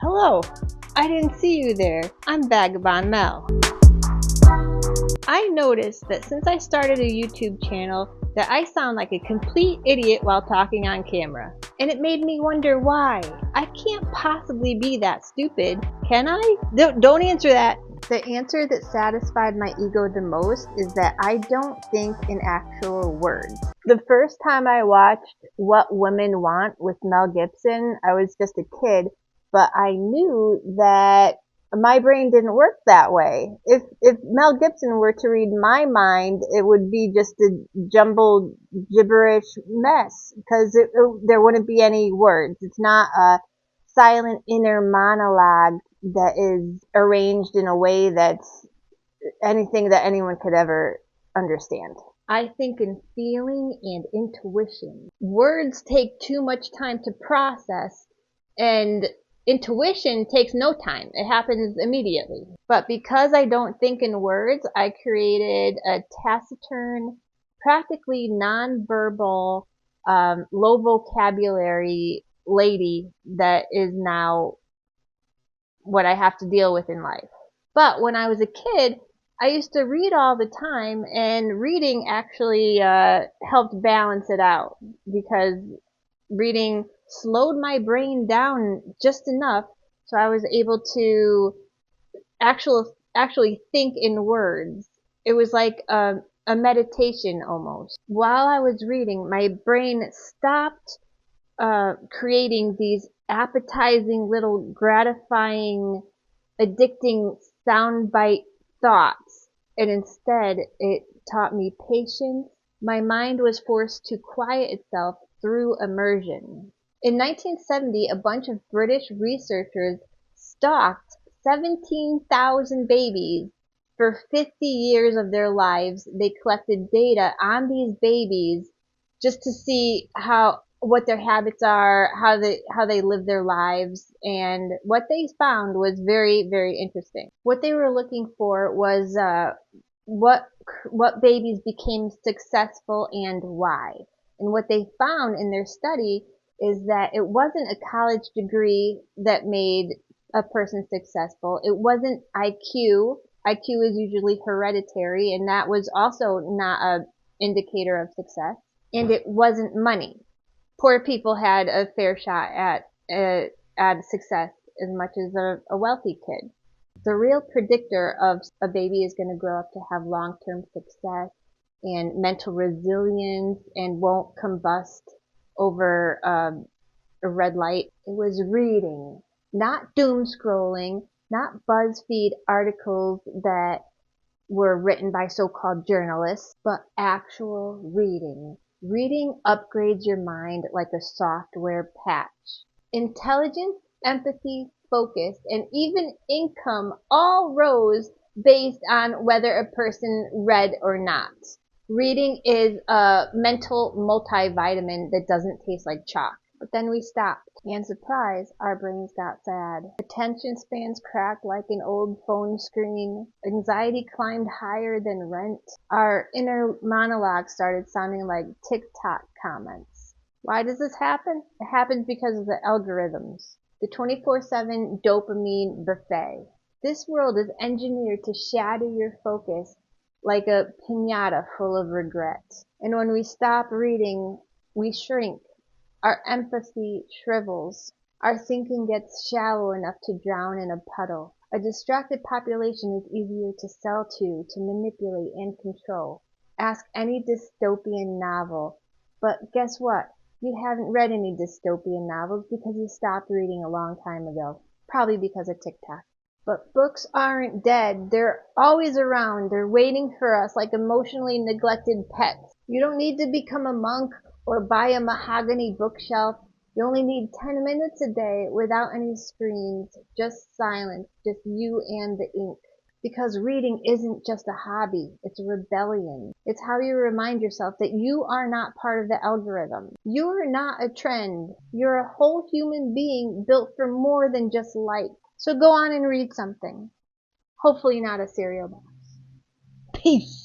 Hello, I didn't see you there. I'm Vagabond Mel. I noticed that since I started a YouTube channel that I sound like a complete idiot while talking on camera. And it made me wonder why. I can't possibly be that stupid, can I? Don't answer that. The answer that satisfied my ego the most is that I don't think in actual words. The first time I watched What Women Want with Mel Gibson, I was just a kid, but I knew that my brain didn't work that way. If Mel Gibson were to read my mind, it would be just a jumbled gibberish mess because there wouldn't be any words. It's not a silent inner monologue that is arranged in a way that's anything that anyone could ever understand. I think in feeling and intuition. Words take too much time to process, and intuition takes no time. It happens immediately. But because I don't think in words, I created a taciturn, practically nonverbal, low vocabulary lady that is now what I have to deal with in life. But when I was a kid, I used to read all the time, and reading actually helped balance it out because reading slowed my brain down just enough so I was able to actually think in words. It was like a meditation almost. While I was reading, my brain stopped creating these appetizing little gratifying addicting soundbite thoughts, and instead it taught me patience. My mind was forced to quiet itself through immersion. In 1970, a bunch of British researchers stalked 17,000 babies. For 50 years of their lives, they collected data on these babies just to see what their habits are, how they live their lives, and what they found was very, very interesting. What they were looking for was what babies became successful and why. And what they found in their study is that it wasn't a college degree that made a person successful. It wasn't IQ. IQ is usually hereditary, and that was also not an indicator of success. And it wasn't money. Poor people had a fair shot at success as much as a wealthy kid. The real predictor of a baby is going to grow up to have long-term success and mental resilience and won't combust over a red light. It was reading, not doom scrolling, not Buzzfeed articles that were written by so-called journalists, but actual reading. Reading upgrades your mind like a software patch. Intelligence, empathy, focus, and even income all rose based on whether a person read or not. Reading is a mental multivitamin that doesn't taste like chalk. But then we stopped, and surprise, our brains got sad. Attention spans cracked like an old phone screen. Anxiety climbed higher than rent. Our inner monologue started sounding like TikTok comments. Why does this happen? It happens because of the algorithms. The 24/7 dopamine buffet. This world is engineered to shatter your focus like a piñata full of regret. And when we stop reading, we shrink. Our empathy shrivels. Our thinking gets shallow enough to drown in a puddle. A distracted population is easier to sell to manipulate, and control. Ask any dystopian novel. But guess what? You haven't read any dystopian novels because you stopped reading a long time ago. Probably because of TikTok. But books aren't dead. They're always around. They're waiting for us like emotionally neglected pets. You don't need to become a monk or buy a mahogany bookshelf. You only need 10 minutes a day without any screens, just silence, just you and the ink. Because reading isn't just a hobby, it's a rebellion. It's how you remind yourself that you are not part of the algorithm. You are not a trend. You're a whole human being built for more than just likes. So go on and read something. Hopefully not a cereal box. Peace.